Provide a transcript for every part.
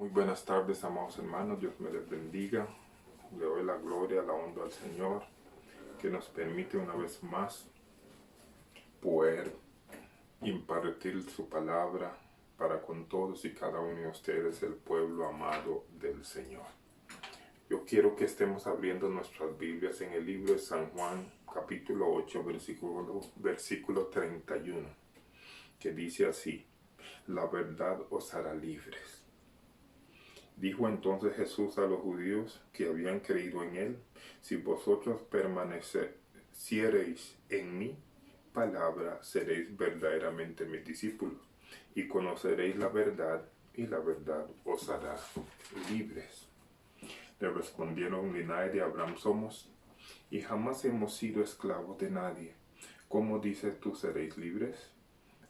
Muy buenas tardes, amados hermanos. Dios me les bendiga. Le doy la gloria, la honra al Señor, que nos permite una vez más poder impartir su palabra para con todos y cada uno de ustedes, el pueblo amado del Señor. Yo quiero que estemos abriendo nuestras Biblias en el libro de San Juan, capítulo 8, versículo 31, que dice así: la verdad os hará libres. Dijo entonces Jesús a los judíos que habían creído en él: si vosotros permaneciereis en mi palabra, seréis verdaderamente mis discípulos, y conoceréis la verdad, y la verdad os hará libres. Le respondieron: Linaje de Abraham somos, y jamás hemos sido esclavos de nadie. ¿Cómo dices tú seréis libres?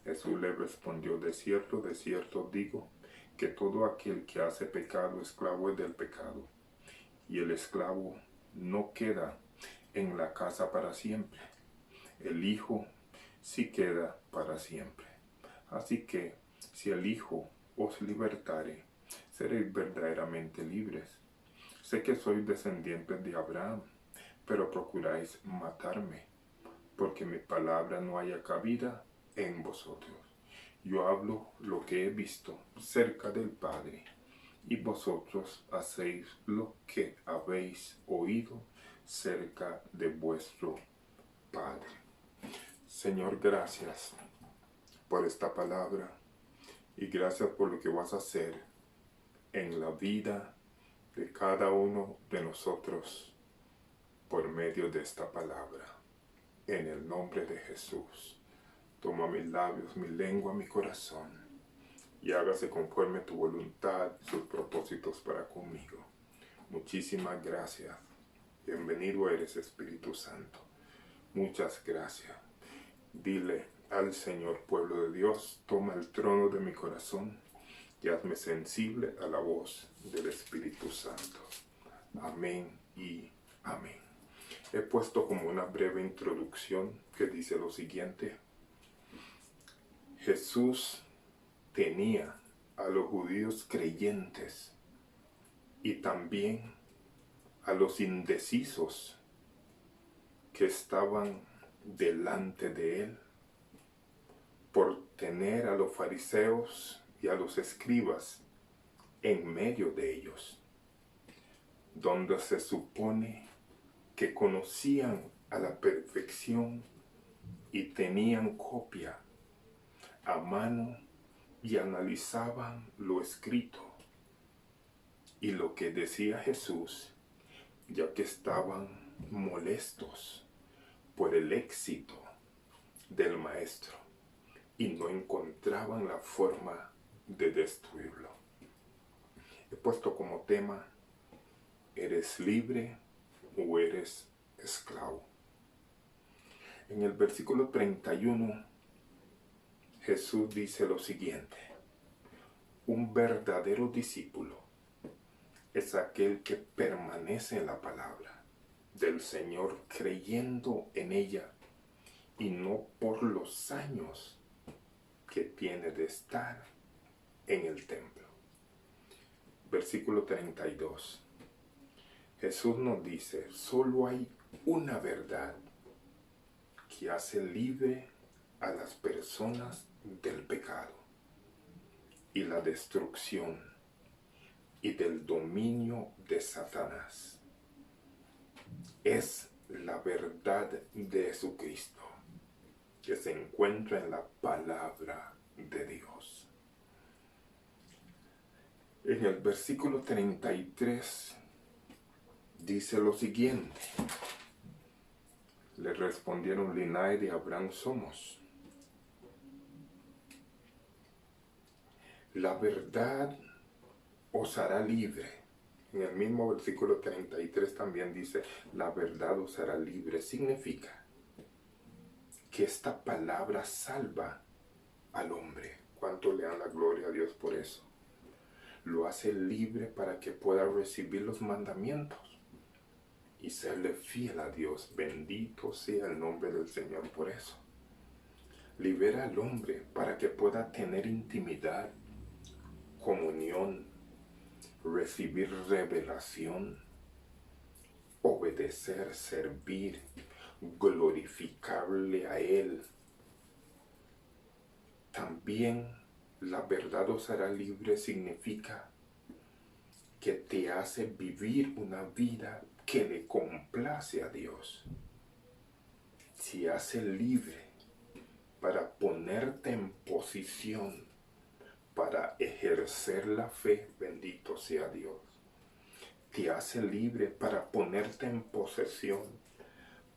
Jesús le respondió: de cierto digo, que todo aquel que hace pecado, esclavo es del pecado. Y el esclavo no queda en la casa para siempre. El Hijo sí queda para siempre. Así que, si el Hijo os libertare, seréis verdaderamente libres. Sé que sois descendientes de Abraham, pero procuráis matarme, porque mi palabra no haya cabida en vosotros. Yo hablo lo que he visto cerca del Padre, y vosotros hacéis lo que habéis oído cerca de vuestro Padre. Señor, gracias por esta palabra y gracias por lo que vas a hacer en la vida de cada uno de nosotros por medio de esta palabra. En el nombre de Jesús. Toma mis labios, mi lengua, mi corazón, y hágase conforme tu voluntad y sus propósitos para conmigo. Muchísimas gracias. Bienvenido eres, Espíritu Santo. Muchas gracias. Dile al Señor, pueblo de Dios: toma el trono de mi corazón y hazme sensible a la voz del Espíritu Santo. Amén y amén. He puesto como una breve introducción que dice lo siguiente: Jesús tenía a los judíos creyentes y también a los indecisos que estaban delante de él, por tener a los fariseos y a los escribas en medio de ellos, donde se supone que conocían a la perfección y tenían copia a mano y analizaban lo escrito y lo que decía Jesús, ya que estaban molestos por el éxito del maestro y no encontraban la forma de destruirlo. He puesto como tema: ¿eres libre o eres esclavo? En el versículo 31 Jesús dice lo siguiente: un verdadero discípulo es aquel que permanece en la palabra del Señor, creyendo en ella, y no por los años que tiene de estar en el templo. Versículo 32. Jesús nos dice: solo hay una verdad que hace libre a las personas del pecado y la destrucción y del dominio de Satanás. Es la verdad de Jesucristo, que se encuentra en la palabra de Dios. En el versículo 33 dice lo siguiente: le respondieron: linaje de Abraham somos. La verdad os hará libre. En el mismo versículo 33 también dice: la verdad os hará libre. Significa que esta palabra salva al hombre. ¿Cuánto le dan la gloria a Dios por eso? Lo hace libre para que pueda recibir los mandamientos y serle fiel a Dios. Bendito sea el nombre del Señor por eso. Libera al hombre para que pueda tener intimidad, comunión recibir revelación, obedecer, servir, glorificarle a Él. También la verdad os hará libre significa que te hace vivir una vida que le complace a Dios. Te hace libre para ponerte en posición para ejercer la fe, bendito sea Dios. Te hace libre para ponerte en posesión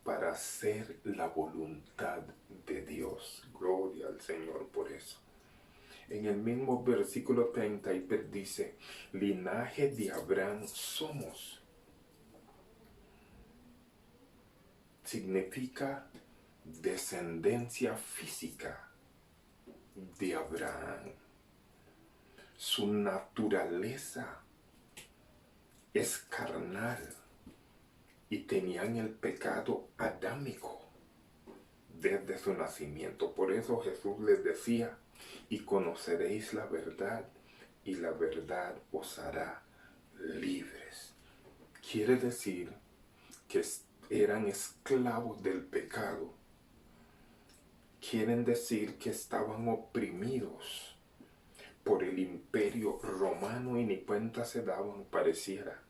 para hacer la voluntad de Dios. Gloria al Señor por eso. En el mismo versículo 33 dice, linaje de Abraham somos. Significa descendencia física de Abraham. Su naturaleza es carnal y tenían el pecado adámico desde su nacimiento. Por eso Jesús les decía, y conoceréis la verdad, y la verdad os hará libres. Quiere decir que eran esclavos del pecado. Quieren decir que estaban oprimidos por el imperio romano y ni cuenta se daban, pareciera.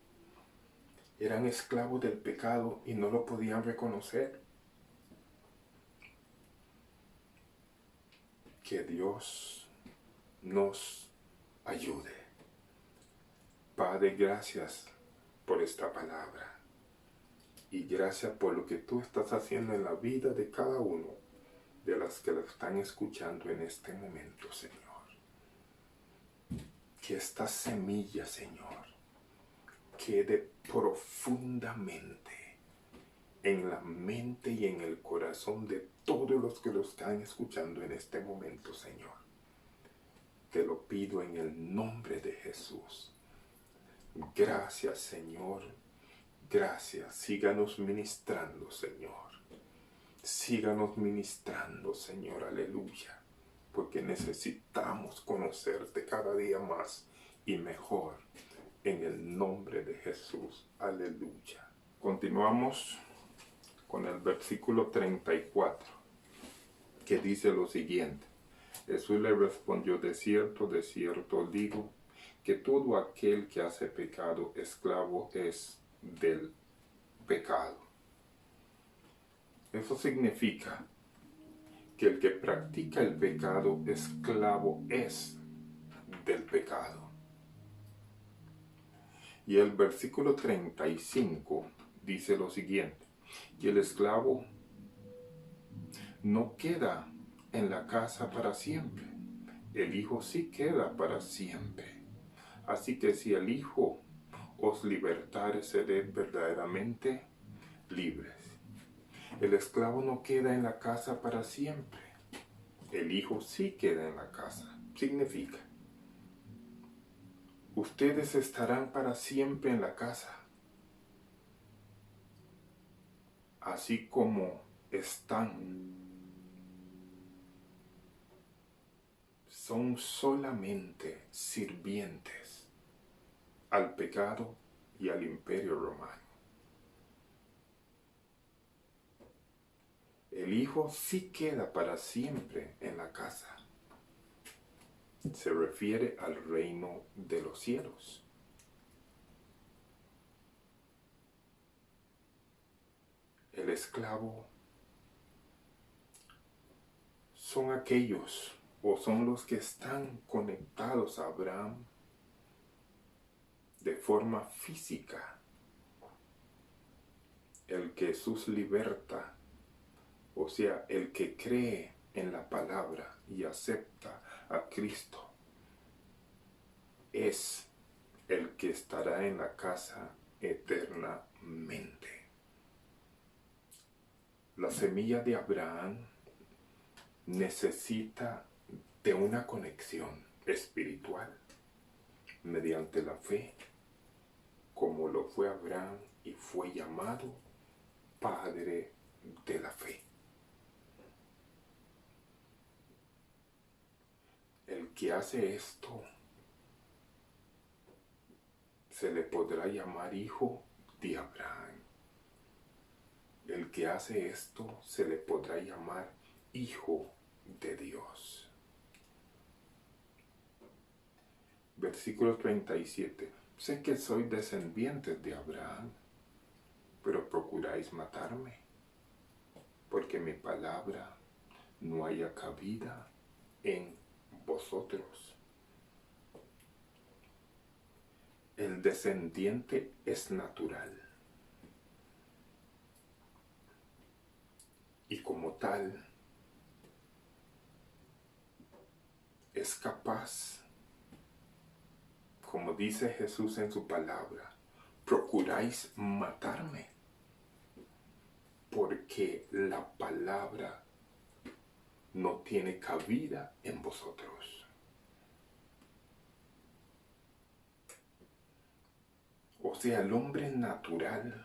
Eran esclavos del pecado y no lo podían reconocer. Que Dios nos ayude. Padre, gracias por esta palabra. Y gracias por lo que tú estás haciendo en la vida de cada uno de las que lo están escuchando en este momento, Señor. Que esta semilla, Señor, quede profundamente en la mente y en el corazón de todos los que lo están escuchando en este momento, Señor. Te lo pido en el nombre de Jesús. Gracias, Señor. Gracias. Síganos ministrando, Señor. Síganos ministrando, Señor. Aleluya. Porque necesitamos conocerte cada día más y mejor. En el nombre de Jesús. Aleluya. Continuamos con el versículo 34, que dice lo siguiente. Jesús le respondió, de cierto digo, que todo aquel que hace pecado, esclavo es del pecado. Eso significa que el que practica el pecado, esclavo es del pecado. Y el versículo 35 dice lo siguiente, que el esclavo no queda en la casa para siempre, el Hijo sí queda para siempre. Así que si el Hijo os libertare, seréis verdaderamente libres. El esclavo no queda en la casa para siempre, el Hijo sí queda en la casa. Significa, ustedes estarán para siempre en la casa, así como están. Son solamente sirvientes al pecado y al imperio romano. El Hijo sí queda para siempre en la casa. Se refiere al reino de los cielos. El esclavo son aquellos o son los que están conectados a Abraham de forma física. El que Jesús liberta, o sea, el que cree en la palabra y acepta a Cristo, es el que estará en la casa eternamente. La semilla de Abraham necesita de una conexión espiritual mediante la fe, como lo fue Abraham y fue llamado Padre de la fe. El que hace esto se le podrá llamar hijo de Abraham. El que hace esto se le podrá llamar hijo de Dios. Versículo 37. Sé que sois descendientes de Abraham, pero procuráis matarme, porque mi palabra no haya cabida en vosotros. El descendiente es natural y como tal es capaz, como dice Jesús en su palabra, procuráis matarme, porque la palabra no tiene cabida en vosotros. O sea, el hombre natural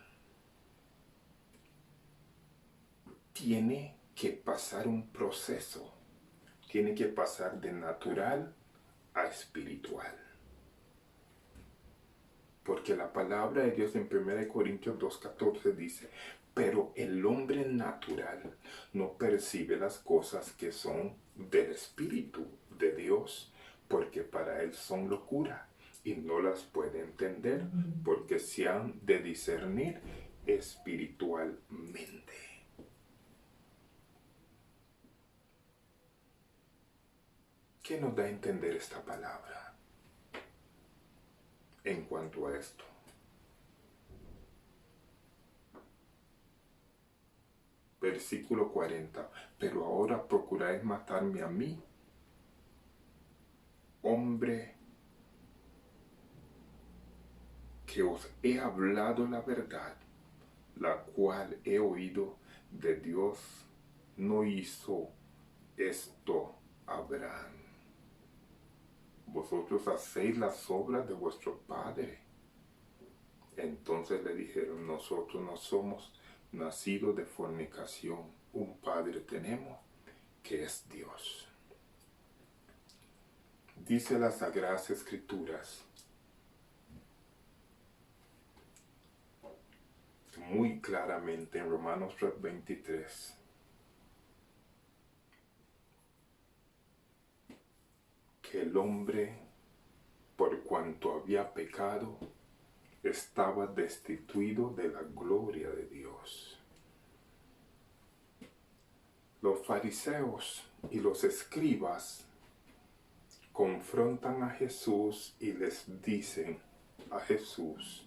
tiene que pasar un proceso, tiene que pasar de natural a espiritual. Porque la palabra de Dios en 1 Corintios 2:14 dice, pero el hombre natural no percibe las cosas que son del Espíritu de Dios, porque para él son locura y no las puede entender, porque se han de discernir espiritualmente. ¿Qué nos da a entender esta palabra en cuanto a esto? Versículo 40. Pero ahora procuráis matarme a mí, hombre, que os he hablado la verdad, la cual he oído de Dios. No hizo esto Abraham. Vosotros hacéis las obras de vuestro padre. Entonces le dijeron, nosotros no somos nacidos de fornicación. Un padre tenemos, que es Dios. Dice las Sagradas Escrituras muy claramente en Romanos 3:23. Que el hombre, por cuanto había pecado, estaba destituido de la gloria de Dios. Los fariseos y los escribas confrontan a Jesús y les dicen a Jesús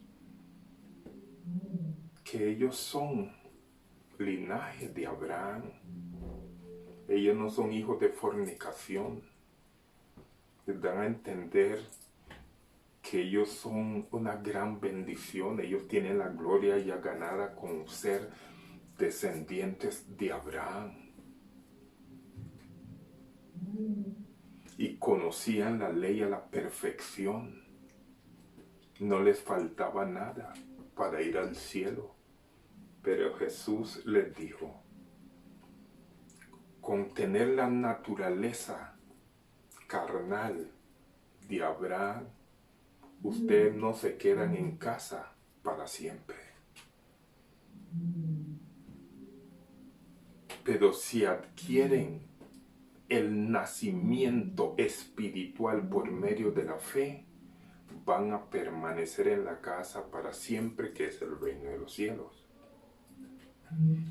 que ellos son linaje de Abraham. Ellos no son hijos de fornicación. Les dan a entender que ellos son una gran bendición. Ellos tienen la gloria ya ganada con ser descendientes de Abraham. Y conocían la ley a la perfección. No les faltaba nada para ir al cielo. Pero Jesús les dijo, con tener la naturaleza carnal de Abraham, ustedes no se quedan en casa para siempre. Pero si adquieren el nacimiento espiritual por medio de la fe, van a permanecer en la casa para siempre, que es el reino de los cielos.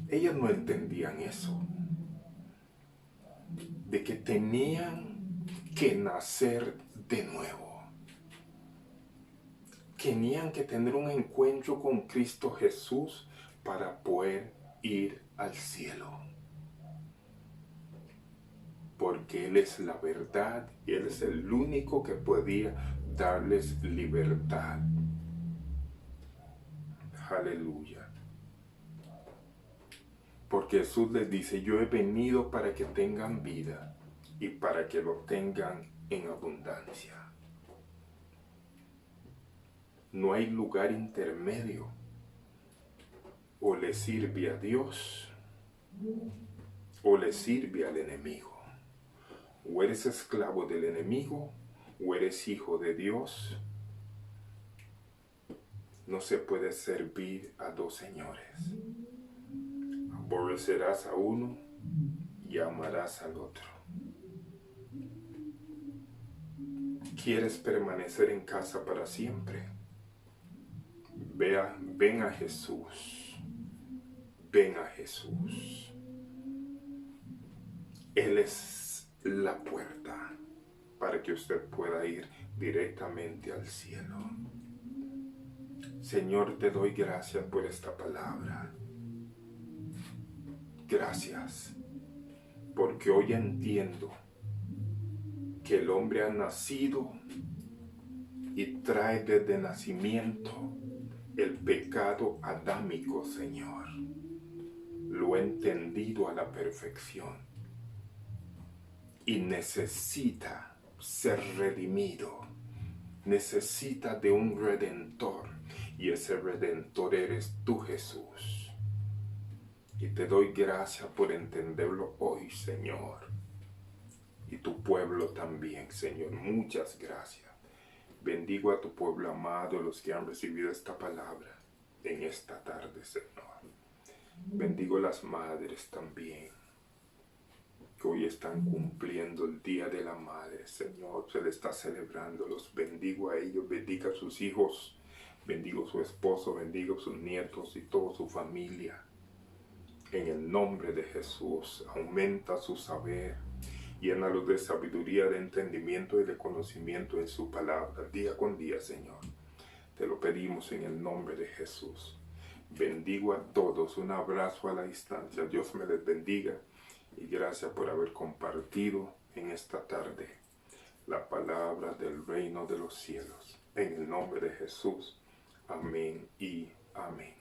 Ellos no entendían eso, de que tenían que nacer de nuevo. Tenían que tener un encuentro con Cristo Jesús para poder ir al cielo. Porque Él es la verdad y Él es el único que podía darles libertad. Aleluya. Porque Jesús les dice, yo he venido para que tengan vida y para que lo tengan en abundancia. No hay lugar intermedio. O le sirve a Dios o le sirve al enemigo. O eres esclavo del enemigo o eres hijo de Dios. No se puede servir a dos señores. Aborrecerás a uno y amarás al otro. ¿Quieres permanecer en casa para siempre? Ven a Jesús. Ven a Jesús. Él es la puerta para que usted pueda ir directamente al cielo. Señor, te doy gracias por esta palabra. Gracias, porque hoy entiendo que el hombre ha nacido y trae desde nacimiento el pecado adámico, Señor. Lo he entendido a la perfección y necesita ser redimido. Necesita de un redentor y ese redentor eres tú, Jesús. Y te doy gracias por entenderlo hoy, Señor. Y tu pueblo también, Señor. Muchas gracias. Bendigo a tu pueblo amado, los que han recibido esta palabra en esta tarde, Señor. Bendigo las madres también, que hoy están cumpliendo el Día de la Madre, Señor. Se le está celebrando. Los bendigo a ellos. Bendiga a sus hijos. Bendigo a su esposo. Bendigo a sus nietos y toda su familia. En el nombre de Jesús, aumenta su saber. Llénalos de sabiduría, de entendimiento y de conocimiento en su palabra, día con día, Señor. Te lo pedimos en el nombre de Jesús. Bendigo a todos. Un abrazo a la distancia. Dios me les bendiga. Y gracias por haber compartido en esta tarde la palabra del reino de los cielos. En el nombre de Jesús. Amén y amén.